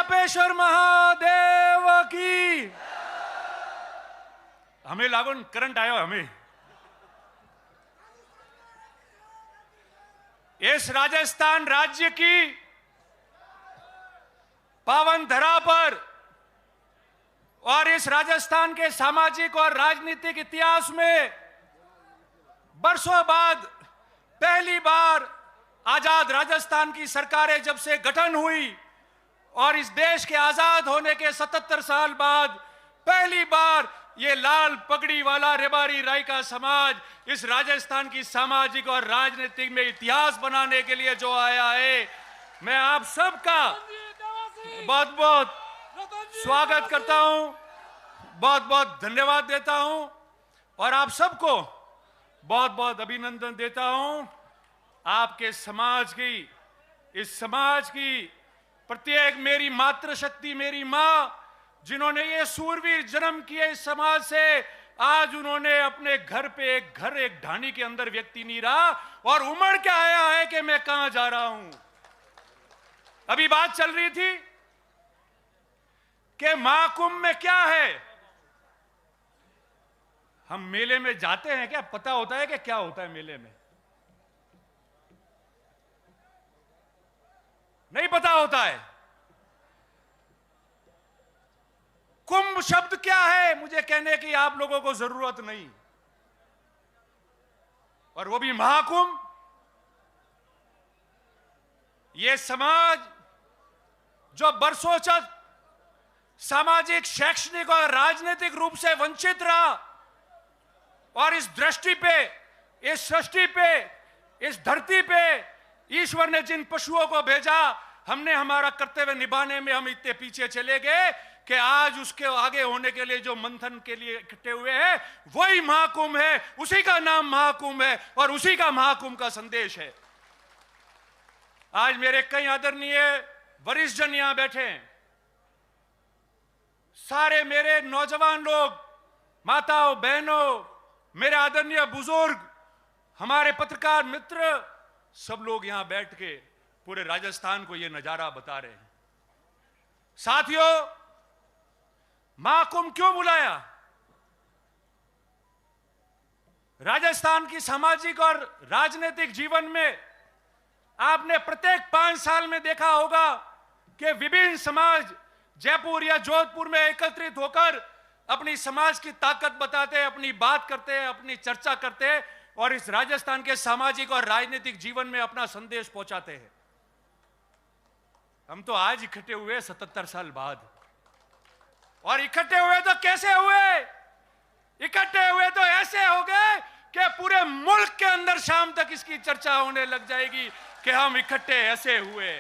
चापेश्वर महादेव की। हमें लागो करंट आयो हमें। इस राजस्थान राज्य की पावन धरा पर और इस राजस्थान के सामाजिक और राजनीतिक इतिहास में बरसों बाद पहली बार आजाद राजस्थान की सरकारें जब से गठन हुई और इस देश के आजाद होने के 77 साल बाद पहली बार ये लाल पगड़ी वाला रेबारी राय का समाज इस राजस्थान की सामाजिक और राजनीतिक में इतिहास बनाने के लिए जो आया है, मैं आप सबका बहुत बहुत स्वागत करता हूं, बहुत बहुत धन्यवाद देता हूं और आप सबको बहुत बहुत अभिनंदन देता हूं। आपके समाज की, इस समाज की प्रत्येक मेरी मातृशक्ति, मेरी मां, जिन्होंने ये सूरवीर जन्म किए इस समाज से, आज उन्होंने अपने घर पे एक ढानी के अंदर व्यक्ति नहीं रहा और उमड़ के आया है कि मैं कहां जा रहा हूं। अभी बात चल रही थी कि महाकुंभ में क्या है। हम मेले में जाते हैं क्या पता होता है कि क्या होता है मेले में? नहीं पता होता है। कुंभ शब्द क्या है मुझे कहने की आप लोगों को जरूरत नहीं, और वो भी महाकुंभ। ये समाज जो बरसों तक सामाजिक, शैक्षणिक और राजनीतिक रूप से वंचित रहा और इस दृष्टि पे, इस सृष्टि पे, इस धरती पे ईश्वर ने जिन पशुओं को भेजा, हमने हमारा कर्तव्य निभाने में हम इतने पीछे चले गए कि आज उसके आगे होने के लिए जो मंथन के लिए इकट्ठे हुए हैं वही महाकुंभ है। उसी का नाम महाकुंभ है और उसी का महाकुंभ का संदेश है। आज मेरे कई आदरणीय वरिष्ठ जन यहां बैठे हैं, सारे मेरे नौजवान लोग, माताओं, बहनों, मेरे आदरणीय बुजुर्ग, हमारे पत्रकार मित्र, सब लोग यहां बैठ के पूरे राजस्थान को यह नजारा बता रहे हैं। साथियों, महाकुंभ क्यों बुलाया? राजस्थान की सामाजिक और राजनीतिक जीवन में आपने प्रत्येक 5 साल में देखा होगा कि विभिन्न समाज जयपुर या जोधपुर में एकत्रित होकर अपनी समाज की ताकत बताते हैं, अपनी बात करते हैं, अपनी चर्चा करते हैं और इस राजस्थान के सामाजिक और राजनीतिक जीवन में अपना संदेश पहुंचाते हैं। हम तो आज इकट्ठे हुए 77 साल बाद, और इकट्ठे हुए तो कैसे हुए? इकट्ठे हुए तो ऐसे हो गए कि पूरे मुल्क के अंदर शाम तक इसकी चर्चा होने लग जाएगी कि हम इकट्ठे ऐसे हुए।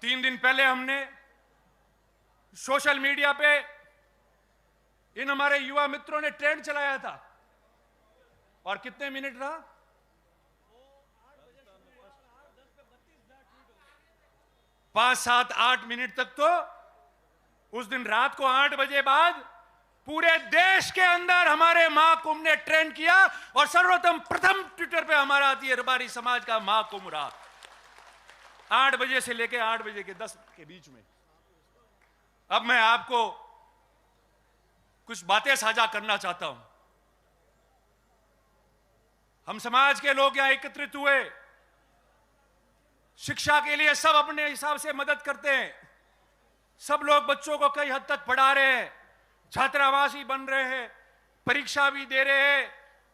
3 दिन पहले हमने सोशल मीडिया पे इन हमारे युवा मित्रों ने ट्रेंड चलाया था, और कितने मिनट रहा? 5, 7, 8 मिनट तक। तो उस दिन रात को 8 बजे बाद पूरे देश के अंदर हमारे महाकुंभ ने ट्रेंड किया और सर्वप्रथम प्रथम ट्विटर पे हमारा आती है रबारी समाज का महाकुंभ रहा, 8 बजे से लेकर 8 बजे के 10 के बीच में। अब मैं आपको कुछ बातें साझा करना चाहता हूं। हम समाज के लोग यहां एकत्रित हुए, शिक्षा के लिए सब अपने हिसाब से मदद करते हैं, सब लोग बच्चों को कई हद तक पढ़ा रहे हैं, छात्रावासी बन रहे हैं, परीक्षा भी दे रहे हैं।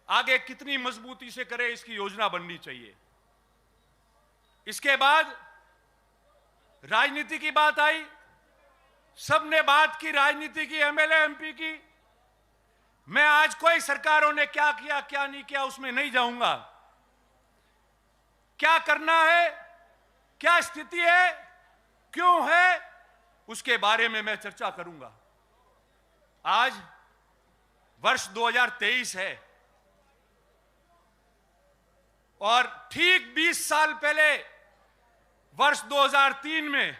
आगे कितनी मजबूती से करें इसकी योजना बननी चाहिए। इसके बाद राजनीति की बात आई, सबने बात की राजनीति की, एमएलए एमपी की। मैं आज कोई सरकारों ने क्या किया क्या नहीं किया उसमें नहीं जाऊंगा। क्या करना है, क्या स्थिति है, क्यों है, उसके बारे में मैं चर्चा करूंगा। आज वर्ष 2023 है और ठीक 20 साल पहले वर्ष 2003 में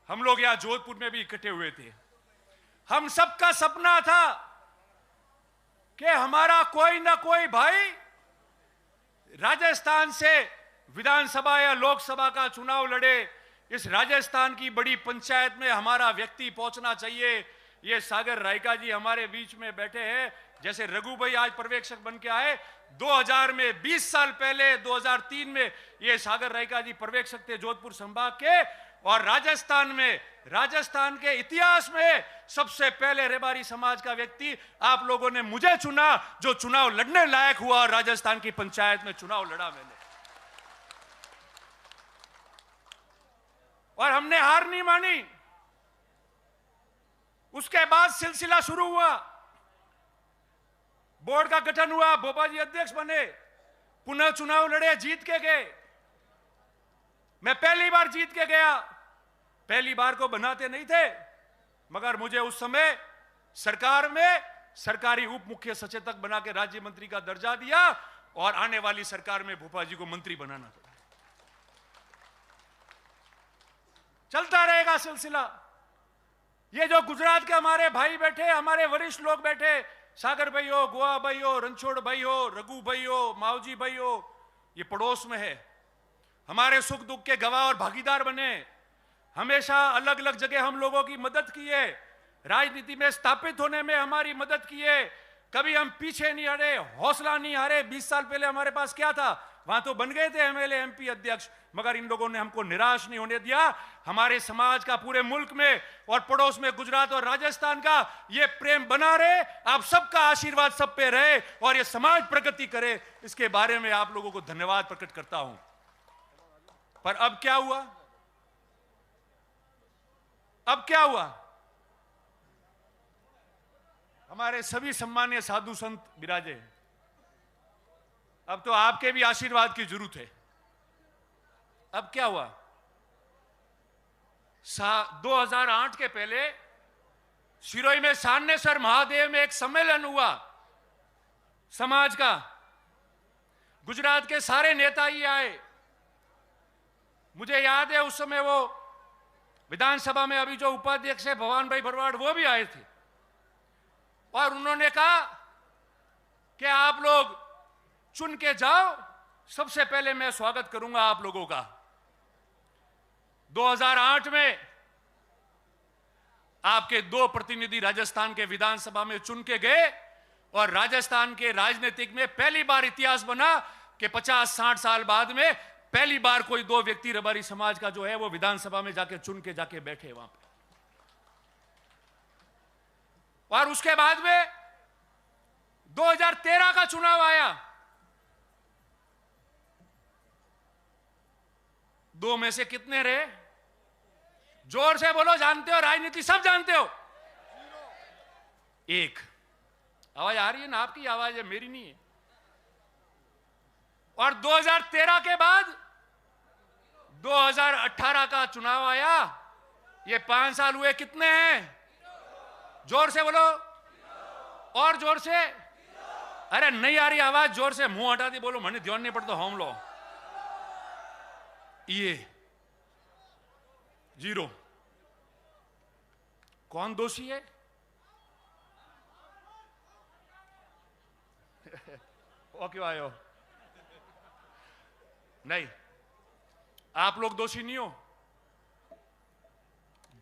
हम लोग यहां जोधपुर में भी इकट्ठे हुए थे। हम सबका सपना था कि हमारा कोई ना कोई भाई राजस्थान से विधानसभा या लोकसभा का चुनाव लड़े, इस राजस्थान की बड़ी पंचायत में हमारा व्यक्ति पहुंचना चाहिए। ये सागर रायका जी हमारे बीच में बैठे हैं, जैसे रघु भाई आज पर्यवेक्षक बन के आए, 2000 में 20 साल पहले 2003 में ये सागर रायका जी पर्यवेक्षक थे जोधपुर संभाग के। और राजस्थान के इतिहास में सबसे पहले रेबारी समाज का व्यक्ति आप लोगों ने मुझे चुना, जो चुनाव लड़ने लायक हुआ और राजस्थान की पंचायत में चुनाव लड़ा मैंने। और हमने हार नहीं मानी। उसके बाद सिलसिला शुरू हुआ, बोर्ड का गठन हुआ, बोपा जी अध्यक्ष बने, पुनः चुनाव लड़े, जीत के गए। मैं पहली बार जीत के गया। पहली बार को बनाते नहीं थे, मगर मुझे उस समय सरकार में सरकारी उप मुख्य सचेतक बना के राज्य मंत्री का दर्जा दिया और आने वाली सरकार में भोपा जी को मंत्री बनाना पड़ा। चलता रहेगा सिलसिला। ये जो गुजरात के हमारे भाई बैठे, हमारे वरिष्ठ लोग बैठे, सागर भाई हो, गोवा भाई हो, रणछोड़ भाई हो, रघु भाई हो, मावजी भाई हो, ये पड़ोस में है, हमारे सुख दुख के गवाह और भागीदार बने। हमेशा अलग अलग जगह हम लोगों की मदद की है, राजनीति में स्थापित होने में हमारी मदद की है। कभी हम पीछे नहीं हटे, हौसला नहीं हारे। 20 साल पहले हमारे पास क्या था, वहां तो बन गए थे एमएलए एमपी अध्यक्ष, मगर इन लोगों ने हमको निराश नहीं होने दिया। हमारे समाज का पूरे मुल्क में और पड़ोस में गुजरात और राजस्थान का ये प्रेम बना रहे। आप सबका आशीर्वाद सब पे रहे और ये समाज प्रगति करे, इसके बारे में आप लोगों को धन्यवाद प्रकट करता हूं। पर अब क्या हुआ? अब क्या हुआ? हमारे सभी सम्मानीय साधु संत विराजे, अब तो आपके भी आशीर्वाद की जरूरत है। अब क्या हुआ? 2008 के पहले सिरोही में सान्नेसर महादेव में एक सम्मेलन हुआ समाज का। गुजरात के सारे नेता ही आए। मुझे याद है उस समय वो विधानसभा में अभी जो उपाध्यक्ष है भवान भाई भरवाड़, वो भी आए थे और उन्होंने कहा कि आप लोग चुन के जाओ, सबसे पहले मैं स्वागत करूंगा आप लोगों का। 2008 में आपके 2 प्रतिनिधि राजस्थान के विधानसभा में चुन के गए और राजस्थान के राजनीतिक में पहली बार इतिहास बना कि 50-60 साल बाद में पहली बार कोई 2 व्यक्ति रबारी समाज का जो है वो विधानसभा में जाके चुन के जाके बैठे वहां पे। और उसके बाद में 2013 का चुनाव आया। 2 में से कितने रहे? जोर से बोलो, जानते हो, राजनीति सब जानते हो। 1 आवाज आ रही है ना? आपकी आवाज है, मेरी नहीं है। और 2013 के बाद 2018 का चुनाव आया। ये 5 साल हुए, कितने हैं? जोर से बोलो, और जोर से। अरे नहीं आ रही आवाज, जोर से। मुंह हटा दी, बोलो, मैंने ध्यान नहीं पड़ता। हम लो ये 0। कौन दोषी है? वो क्यों आए हो? नहीं, आप लोग दोषी नहीं हो।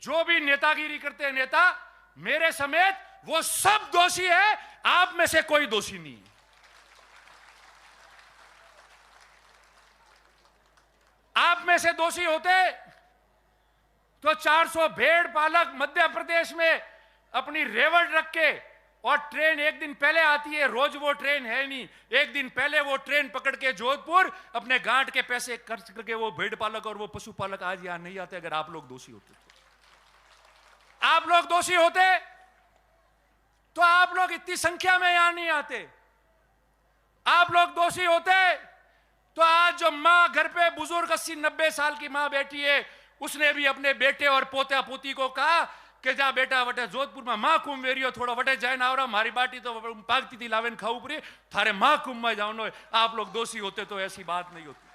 जो भी नेतागिरी करते हैं नेता, मेरे समेत, वो सब दोषी है। आप में से कोई दोषी नहीं है। आप में से दोषी होते तो 400 भेड़ पालक मध्य प्रदेश में अपनी रेवड़ रख के, और ट्रेन एक दिन पहले आती है, रोज वो ट्रेन है नहीं, एक दिन पहले वो ट्रेन पकड़ के जोधपुर अपने गांठ के पैसे खर्च करके वो भेड़ पालक और वो पशुपालक आज यहां नहीं आते। अगर आप लोग दोषी होते तो आप लोग दोषी होते तो आप लोग इतनी संख्या में यहां नहीं आते। आप लोग दोषी होते तो आज जो मां घर पे बुजुर्ग 80-90 साल की मां बैठी है, उसने भी अपने बेटे और पोता पोती को कहा कि जा बेटा वटे जोधपुर में मां कुंभ वेरियो थोड़ा वटे जाए ना आवरा, मारी बाटी तो पागती थी लावेन खाऊ पड़ी, थारे मां कुंभ में जाओ। आप लोग दोषी होते तो ऐसी बात नहीं होती।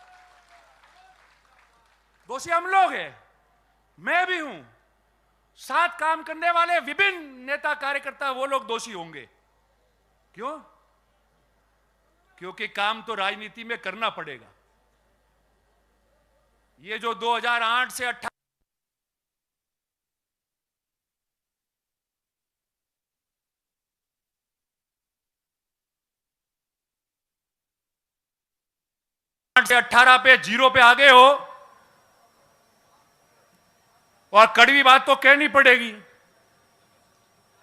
दोषी हम लोग हैं, मैं भी हूं, साथ काम करने वाले विभिन्न नेता कार्यकर्ता, वो लोग दोषी होंगे। क्यों? क्योंकि काम तो राजनीति में करना पड़ेगा। ये जो 2008 से 18 से 18 पे 0 पे आगे हो, और कड़वी बात तो कहनी पड़ेगी।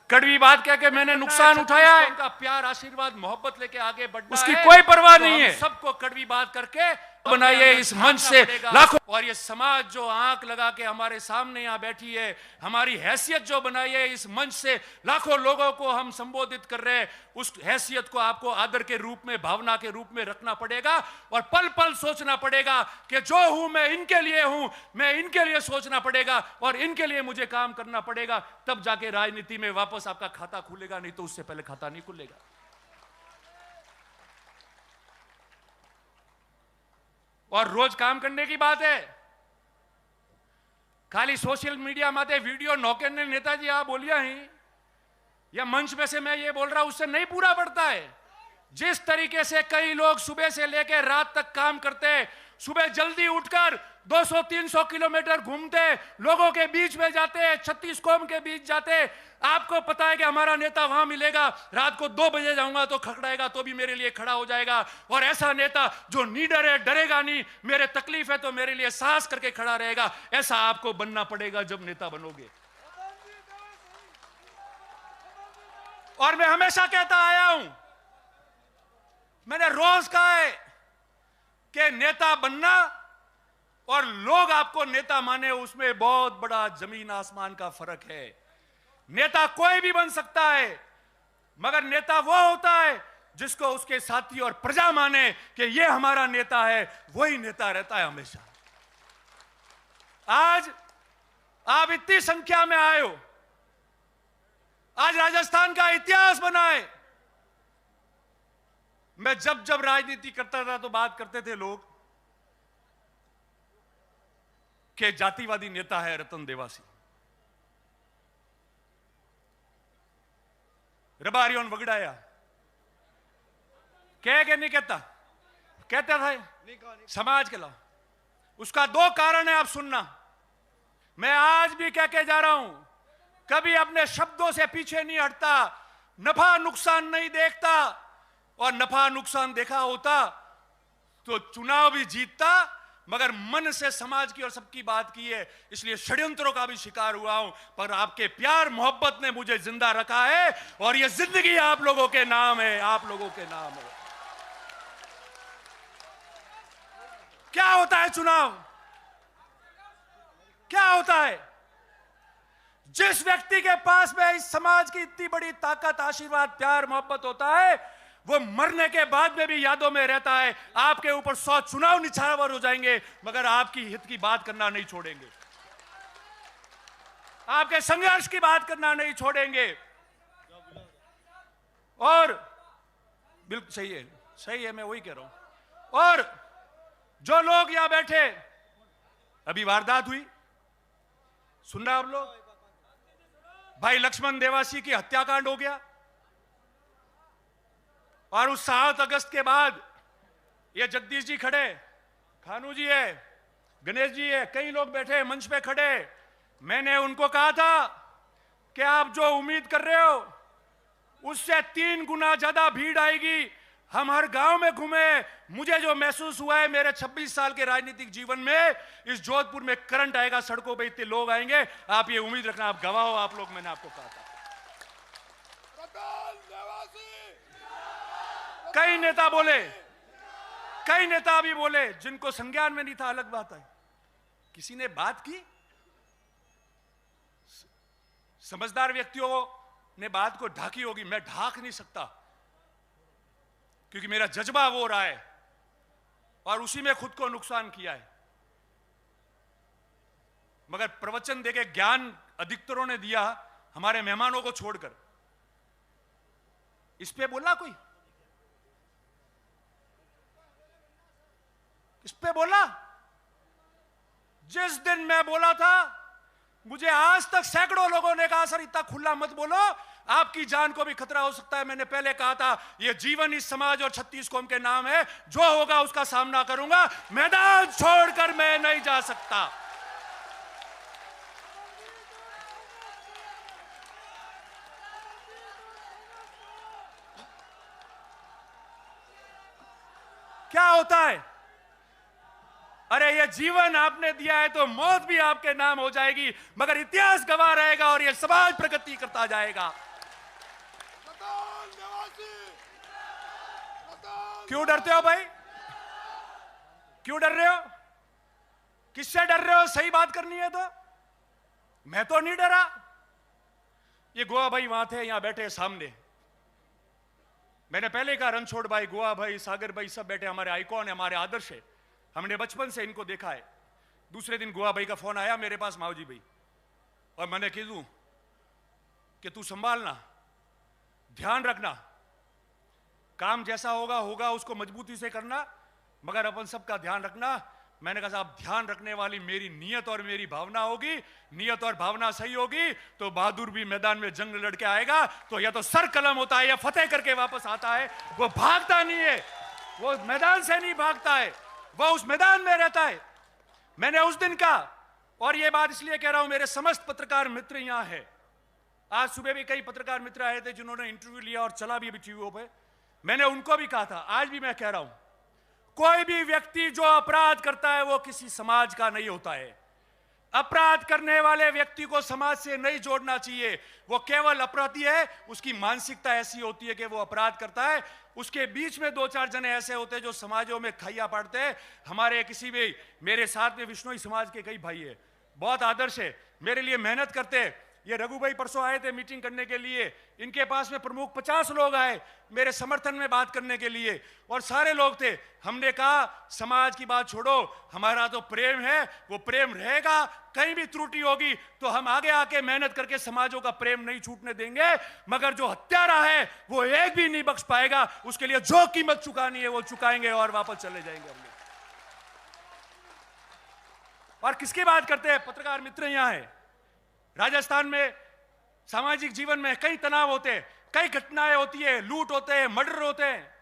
कड़वी बात कह के मैंने नुकसान उठाया है, उनका प्यार आशीर्वाद मोहब्बत लेके आगे बढ़ना उसकी कोई परवाह नहीं है। सबको कड़वी बात करके बनाइए इस मंच से लाखों, और ये समाज जो आंख लगा के हमारे सामने यहां बैठी है, हमारी हैसियत जो बनाई है इस मंच से लाखों लोगों को हम संबोधित कर रहे हैं, उस हैसियत को आपको आदर के रूप में, भावना के रूप में रखना पड़ेगा, और पल पल सोचना पड़ेगा कि जो हूं मैं इनके लिए हूं, मैं इनके लिए सोचना पड़ेगा और इनके लिए मुझे काम करना पड़ेगा। तब जाके राजनीति में वापस आपका खाता खुलेगा, नहीं तो उससे पहले खाता नहीं खुलेगा। और रोज काम करने की बात है, खाली सोशल मीडिया माते वीडियो नौके ने नेताजी आप बोलिया ही, या मंच में से मैं ये बोल रहा हूं, उससे नहीं पूरा पड़ता है। जिस तरीके से कई लोग सुबह से लेकर रात तक काम करते हैं, सुबह जल्दी उठकर 200-300 किलोमीटर घूमते, लोगों के बीच में जाते, 36 कौम के बीच जाते। आपको पता है कि हमारा नेता वहां मिलेगा, रात को 2 बजे जाऊंगा तो खड़खड़ाएगा तो भी मेरे लिए खड़ा हो जाएगा। और ऐसा नेता जो निडर है, डरेगा नहीं, मेरे तकलीफ है तो मेरे लिए साहस करके खड़ा रहेगा, ऐसा आपको बनना पड़ेगा जब नेता बनोगे। और मैं हमेशा कहता आया हूं, मैंने रोज कहा है कि नेता बनना और लोग आपको नेता माने, उसमें बहुत बड़ा जमीन आसमान का फर्क है। नेता कोई भी बन सकता है, मगर नेता वो होता है जिसको उसके साथी और प्रजा माने कि ये हमारा नेता है, वही नेता रहता है हमेशा। आज आप इतनी संख्या में आए हो, आज राजस्थान का इतिहास बना है। मैं जब जब राजनीति करता था तो बात करते थे लोग कि जातिवादी नेता है रतन देवासी, रबारियों वगड़ाया, कह के नहीं कहता, कहता था समाज के लाओ। उसका 2 कारण है, आप सुनना। मैं आज भी कह के जा रहा हूं, कभी अपने शब्दों से पीछे नहीं हटता, नफा नुकसान नहीं देखता, और नफा नुकसान देखा होता तो चुनाव भी जीतता, मगर मन से समाज की और सबकी बात की है, इसलिए षड्यंत्रों का भी शिकार हुआ हूं। पर आपके प्यार मोहब्बत ने मुझे जिंदा रखा है, और यह जिंदगी आप लोगों के नाम है, आप लोगों के नाम है। क्या होता है चुनाव, क्या होता है? जिस व्यक्ति के पास में इस समाज की इतनी बड़ी ताकत, आशीर्वाद, प्यार, मोहब्बत होता है, वो मरने के बाद में भी यादों में रहता है। आपके ऊपर 100 चुनाव निछावर हो जाएंगे, मगर आपकी हित की बात करना नहीं छोड़ेंगे, आपके संघर्ष की बात करना नहीं छोड़ेंगे। और बिल्कुल सही है, मैं वही कह रहा हूं। और जो लोग यहां बैठे, अभी वारदात हुई, सुन रहे आप लोग, भाई लक्ष्मण देवासी की हत्याकांड हो गया, और उस 7 अगस्त के बाद ये जगदीश जी खड़े, खानू जी है, गणेश जी है, कई लोग बैठे मंच पे खड़े। मैंने उनको कहा था कि आप जो उम्मीद कर रहे हो उससे 3 गुना ज्यादा भीड़ आएगी। हम हर गांव में घूमे, मुझे जो महसूस हुआ है मेरे 26 साल के राजनीतिक जीवन में, इस जोधपुर में करंट आएगा, सड़कों पे इतने लोग आएंगे, आप ये उम्मीद रखना, आप गवाह हो आप लोग। मैंने आपको कहा था। कई नेता बोले, कई नेता भी बोले, जिनको संज्ञान में नहीं था, अलग बात है। किसी ने बात की, समझदार व्यक्तियों ने बात को ढाकी होगी, मैं ढाक नहीं सकता, क्योंकि मेरा जज्बा वो रहा है और उसी में खुद को नुकसान किया है। मगर प्रवचन देके ज्ञान अधिकतरों ने दिया, हमारे मेहमानों को छोड़कर। इस पे बोला कोई, इस पे बोला? जिस दिन मैं बोला था, मुझे आज तक सैकड़ों लोगों ने कहा सर इतना खुला मत बोलो, आपकी जान को भी खतरा हो सकता है। मैंने पहले कहा था, यह जीवन इस समाज और 36 कौम के नाम है। जो होगा उसका सामना करूंगा, मैदान छोड़कर मैं नहीं जा सकता। क्या होता है? अरे ये जीवन आपने दिया है तो मौत भी आपके नाम हो जाएगी, मगर इतिहास गवाह रहेगा और ये समाज प्रगति करता जाएगा। क्यों डरते हो भाई? क्यों डर रहे हो? किससे डर रहे हो? सही बात करनी है तो। मैं तो नहीं डरा। ये गोवा भाई वहां थे, यहां बैठे सामने। मैंने पहले कहा, रणछोड़ भाई, गोवा भाई, सागर भाई सब बैठे, हमारे आइकॉन है, हमारे आदर्श है। हमने बचपन से इनको देखा है। दूसरे दिन गोवा भाई का फोन आया मेरे पास, माओजी भाई, और मैंने कह कि तू संभालना, ध्यान रखना, काम जैसा होगा होगा, उसको मजबूती से करना, मगर अपन सबका ध्यान रखना। मैंने कहा साहब, ध्यान रखने वाली मेरी नीयत और मेरी भावना होगी। नीयत और भावना सही होगी तो बहादुर भी मैदान में जंग लड़के आएगा तो या तो सर कलम होता है या फतेह करके वापस आता है। वो भागता नहीं है, वो मैदान से नहीं भागता है, वो उस मैदान में रहता है। मैंने उस दिन का, और ये बात इसलिए कह रहा हूं, मेरे समस्त पत्रकार मित्र यहां है। आज सुबह भी कई पत्रकार मित्र आए थे जिन्होंने इंटरव्यू लिया और चला भी टीवी पे। मैंने उनको भी कहा था, आज भी मैं कह रहा हूं, कोई भी व्यक्ति जो अपराध करता है वो किसी समाज का नहीं होता है। अपराध करने वाले व्यक्ति को समाज से नहीं जोड़ना चाहिए। वो केवल अपराधी है, उसकी मानसिकता ऐसी होती है कि वो अपराध करता है। उसके बीच में दो चार जने ऐसे होते हैं जो समाजों में खैया पाड़ते हैं। हमारे किसी भी, मेरे साथ में विश्नोई समाज के कई भाई है, बहुत आदर्श है, मेरे लिए मेहनत करते हैं। ये रघु भाई परसों आए थे मीटिंग करने के लिए, इनके पास में प्रमुख 50 लोग आए मेरे समर्थन में बात करने के लिए, और सारे लोग थे। हमने कहा समाज की बात छोड़ो, हमारा तो प्रेम है, वो प्रेम रहेगा। कहीं भी त्रुटि होगी तो हम आगे आके मेहनत करके समाजों का प्रेम नहीं छूटने देंगे, मगर जो हत्यारा है वो एक भी नहीं बख्श पाएगा। उसके लिए जो कीमत चुकानी है वो चुकाएंगे और वापस चले जाएंगे हम लोग। और किसकी बात करते हैं? पत्रकार मित्र यहां है। राजस्थान में सामाजिक जीवन में कई तनाव होते हैं, कई घटनाएं होती है, लूट होते हैं, मर्डर होते हैं।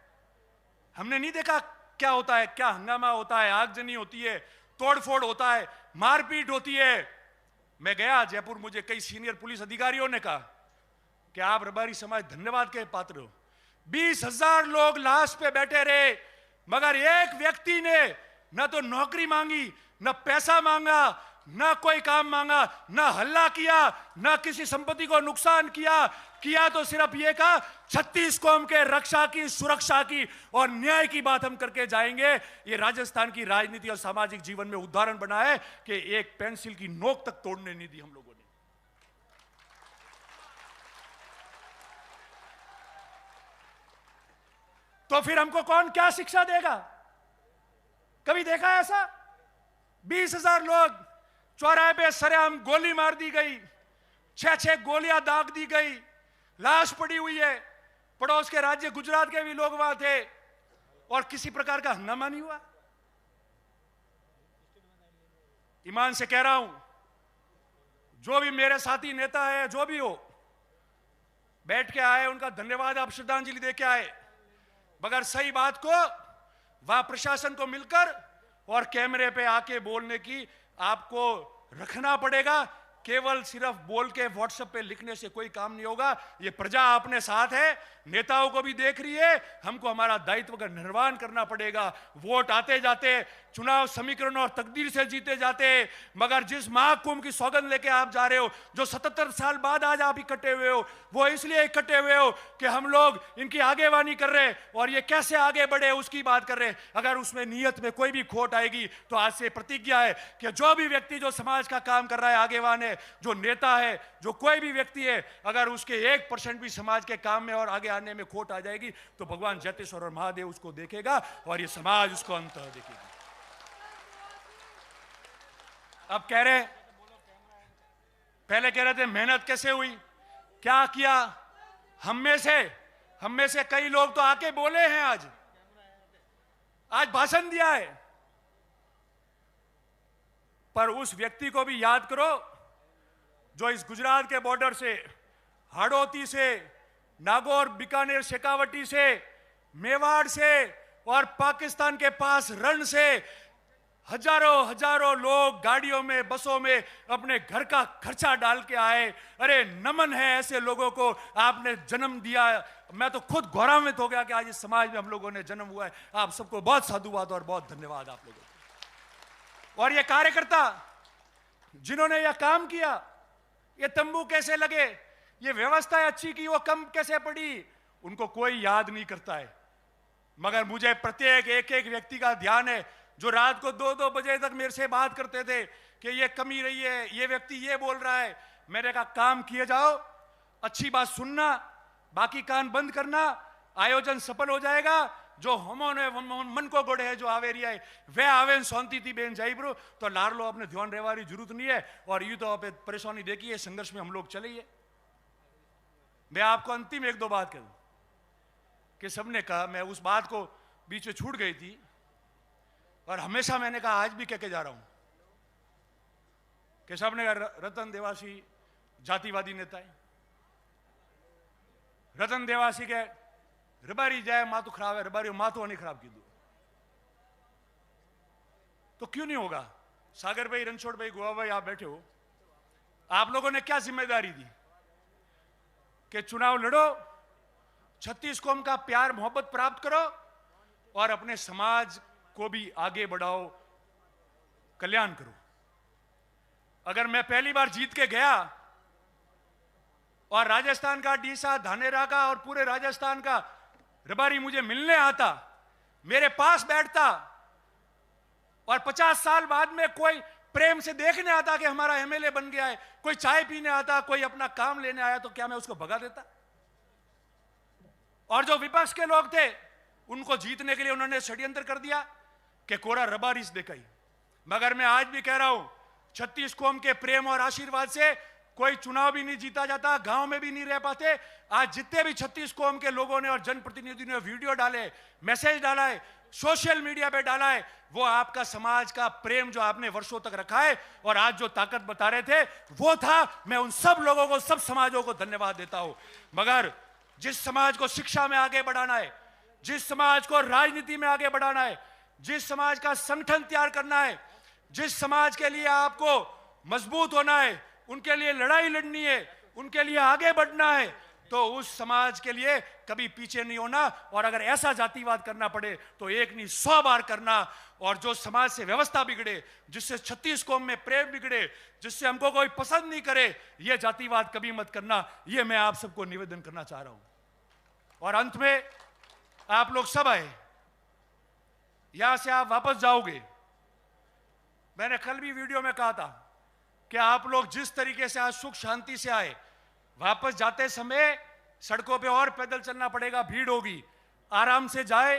हमने नहीं देखा क्या होता है, क्या हंगामा होता है, आगजनी होती है, तोड़फोड़ होता है, मारपीट होती है। मैं गया जयपुर, मुझे कई सीनियर पुलिस अधिकारियों ने कहा कि आप रबारी समाज धन्यवाद के पात्र हो। 20,000 लोग लाश पे बैठे रहे, मगर एक व्यक्ति ने न तो नौकरी मांगी, न पैसा मांगा, ना कोई काम मांगा, ना हल्ला किया, ना किसी संपत्ति को नुकसान किया तो सिर्फ ये कहा 36 कौम के रक्षा की, सुरक्षा की और न्याय की बात हम करके जाएंगे। ये राजस्थान की राजनीति और सामाजिक जीवन में उदाहरण बना है कि एक पेंसिल की नोक तक तोड़ने नहीं दी हम लोगों ने। तो फिर हमको कौन क्या शिक्षा देगा? कभी देखा ऐसा? 20,000 लोग चौराहे पे सरेआम गोली मार दी गई, 6-6 गोलियां दाग दी गई, लाश पड़ी हुई है। पड़ोस के राज्य गुजरात के भी लोग वहां थे और किसी प्रकार का हंगामा नहीं हुआ। ईमान से कह रहा हूं, जो भी मेरे साथी नेता है, जो भी हो, बैठ के आए, उनका धन्यवाद, आप श्रद्धांजलि दे के आए, मगर सही बात को वहां प्रशासन को मिलकर और कैमरे पे आके बोलने की आपको रखना पड़ेगा। केवल सिर्फ बोल के व्हाट्सएप पे लिखने से कोई काम नहीं होगा। ये प्रजा अपने साथ है, नेताओं को भी देख रही है, हमको हमारा दायित्व का निर्वहन करना पड़ेगा। वोट आते जाते, चुनाव समीकरण और तकदीर से जीते जाते, मगर जिस महाकुंभ की सौगंध लेके आप जा रहे हो, जो 77 साल बाद आज आप इकट्ठे हुए हो, वो इसलिए इकट्ठे हुए हो कि हम लोग इनकी आगेवानी कर रहे और ये कैसे आगे बढ़े उसकी बात कर रहे। अगर उसमें नीयत में कोई भी खोट आएगी तो आज से प्रतिज्ञा है कि जो भी व्यक्ति जो समाज का काम कर रहा है, आगेवान है, जो नेता है, जो कोई भी व्यक्ति है, अगर उसके 1% भी समाज के काम में और आगे आने में खोट आ जाएगी तो भगवान जयतेश्वर और महादेव उसको देखेगा और ये समाज उसको अंत देखेगा। अब कह रहे, पहले कह रहे थे मेहनत कैसे हुई, क्या किया। हम में से कई लोग तो आके बोले हैं, आज भाषण दिया है, पर उस व्यक्ति को भी याद करो जो इस गुजरात के बॉर्डर से हाड़ौती से, नागौर, बीकानेर, शेखावटी से, मेवाड़ से और पाकिस्तान के पास रण से हजारों हजारों लोग गाड़ियों में, बसों में अपने घर का खर्चा डाल के आए। अरे नमन है ऐसे लोगों को, आपने जन्म दिया। मैं तो खुद गौरवान्वित हो गया कि आज इस समाज में हम लोगों ने जन्म हुआ है। आप सबको बहुत साधुवाद और बहुत धन्यवाद आप लोगों को। और ये कार्यकर्ता जिन्होंने यह काम किया, ये तंबू कैसे लगे, ये व्यवस्था अच्छी की, वो कम कैसे पड़ी, उनको कोई याद नहीं करता है। मगर मुझे प्रत्येक एक एक व्यक्ति का ध्यान है जो रात को 2-2 बजे तक मेरे से बात करते थे कि ये कमी रही है, ये व्यक्ति ये बोल रहा है। मैंने कहा काम किए जाओ, अच्छी बात सुनना, बाकी कान बंद करना, आयोजन सफल हो जाएगा। जो हमोने मन को गोड़े है जो आवेरी है वे आवेन शांति थी बेन जाइब्रो तो लार लो, अपने ध्यान रेवारी जरूरत नहीं है। और यूं तो आप परेशानी देखिए, संघर्ष में हम लोग चले। मैं आपको अंतिम 1-2 बात कहूं कि सबने कहा, मैं उस बात को बीच में छूट गई थी और हमेशा मैंने कहा, आज भी कह के जा रहा हूं कि सबने कहा रतन देवासी जातिवादी नेता है। रतन देवासी के रबारी जाए मातु खराब है, रबारी मातु नहीं खराब की दो तो क्यों नहीं होगा। सागर भाई, रणछोड़ भाई, गोवा भाई, आप बैठे हो, आप लोगों ने क्या जिम्मेदारी दी कि चुनाव लड़ो, 36 कौम का प्यार मोहब्बत प्राप्त करो और अपने समाज को भी आगे बढ़ाओ, कल्याण करो। अगर मैं पहली बार जीत के गया और राजस्थान का डीसा, धानेरा का और पूरे राजस्थान का रबारी मुझे मिलने आता, मेरे पास बैठता और 50 साल बाद में कोई प्रेम से देखने आता कि हमारा एमएलए बन गया है, कोई चाय पीने आता, कोई अपना काम लेने आया, तो क्या मैं उसको भगा देता? और जो विपक्ष के लोग थे उनको जीतने के लिए उन्होंने षड्यंत्र कर दिया कि कोरा रबारिस दिखाई। मगर मैं आज भी कह रहा हूं, 36 कौम के प्रेम और आशीर्वाद से कोई चुनाव भी नहीं जीता जाता, गांव में भी नहीं रह पाते। आज जितने भी 36 कौम के लोगों ने और जनप्रतिनिधियों ने वीडियो डाले, मैसेज डाला है, सोशल मीडिया पे डाला है, वो आपका समाज का प्रेम जो आपने वर्षों तक रखा है और आज जो ताकत बता रहे थे वो था। मैं उन सब लोगों को, सब समाजों को धन्यवाद देता हूं। मगर जिस समाज को शिक्षा में आगे बढ़ाना है, जिस समाज को राजनीति में आगे बढ़ाना है, जिस समाज का संगठन तैयार करना है, जिस समाज के लिए आपको मजबूत होना है, उनके लिए लड़ाई लड़नी है, उनके लिए आगे बढ़ना है, तो उस समाज के लिए कभी पीछे नहीं होना। और अगर ऐसा जातिवाद करना पड़े तो एक नहीं 100 बार करना। और जो समाज से व्यवस्था बिगड़े, जिससे 36 कौम में प्रेम बिगड़े, जिससे हमको कोई पसंद नहीं करे, यह जातिवाद कभी मत करना। यह मैं आप सबको निवेदन करना चाह रहा हूं। और अंत में आप लोग सब आए, यहां से आप वापस जाओगे, मैंने कल भी वीडियो में कहा था कि आप लोग जिस तरीके से आज सुख शांति से आए, वापस जाते समय सड़कों पे और पैदल चलना पड़ेगा, भीड़ होगी, आराम से जाए,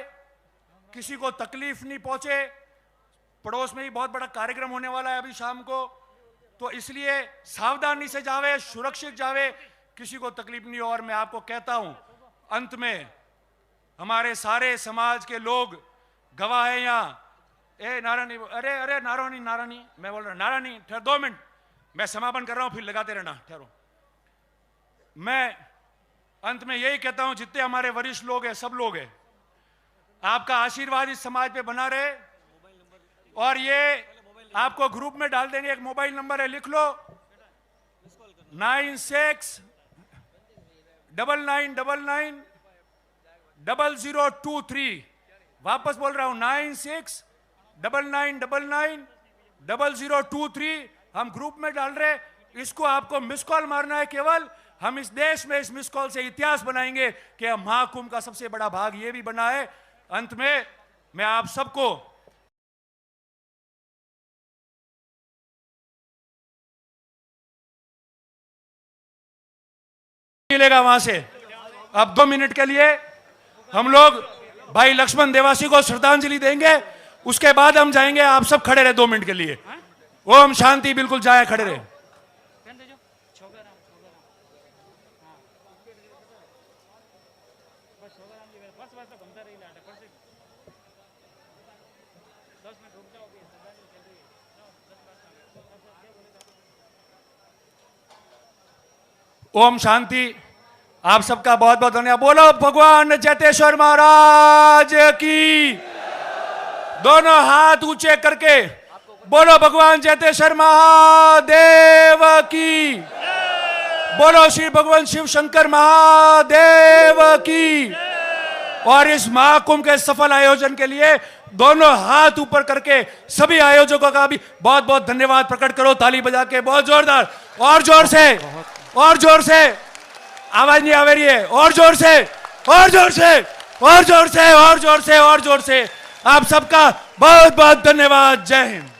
किसी को तकलीफ नहीं पहुंचे। पड़ोस में ही बहुत बड़ा कार्यक्रम होने वाला है अभी शाम को, तो इसलिए सावधानी से जावे, सुरक्षित जावे, किसी को तकलीफ नहीं हो। और मैं आपको कहता हूं, अंत में हमारे सारे समाज के लोग गवाह है यहां। नारायणी, अरे नारायणी, मैं बोल रहा नारायणी, ठहर 2 मिनट, मैं समापन कर रहा हूं, फिर लगाते रहना, ठहरो। मैं अंत में यही कहता हूं, जितने हमारे वरिष्ठ लोग हैं, सब लोग हैं, आपका आशीर्वाद इस समाज पे बना रहे। और ये आपको ग्रुप में डाल देंगे, एक मोबाइल नंबर है, लिख लो, 9699990023। वापस बोल रहा हूं, 9699990023। हम ग्रुप में डाल रहे, इसको आपको मिस कॉल मारना है केवल। हम इस देश में इस मिस कॉल से इतिहास बनाएंगे कि महाकुंभ का सबसे बड़ा भाग ये भी बना है। अंत में मैं आप सबको मिलेगा वहां से। अब 2 मिनट के लिए हम लोग भाई लक्ष्मण देवासी को श्रद्धांजलि देंगे, उसके बाद हम जाएंगे। आप सब खड़े रहे 2 मिनट के लिए। ओम शांति, बिल्कुल जाए, खड़े रहे। ओम शांति। आप सबका बहुत बहुत धन्यवाद। बोलो भगवान चेतेश्वर महाराज की। दोनों हाथ ऊंचे करके बोलो भगवान चेतेश्वर महादेव की। बोलो श्री भगवान शिव शंकर महादेव की। और इस महाकुंभ के सफल आयोजन के लिए दोनों हाथ ऊपर करके सभी आयोजकों का भी बहुत बहुत धन्यवाद प्रकट करो ताली बजा के। बहुत जोरदार, और जोर से, और जोर से। आवाज नहीं आ रही है, और जोर से, और जोर से, और जोर से, और जोर से, और जोर से। आप सबका बहुत बहुत धन्यवाद। जय हिंद।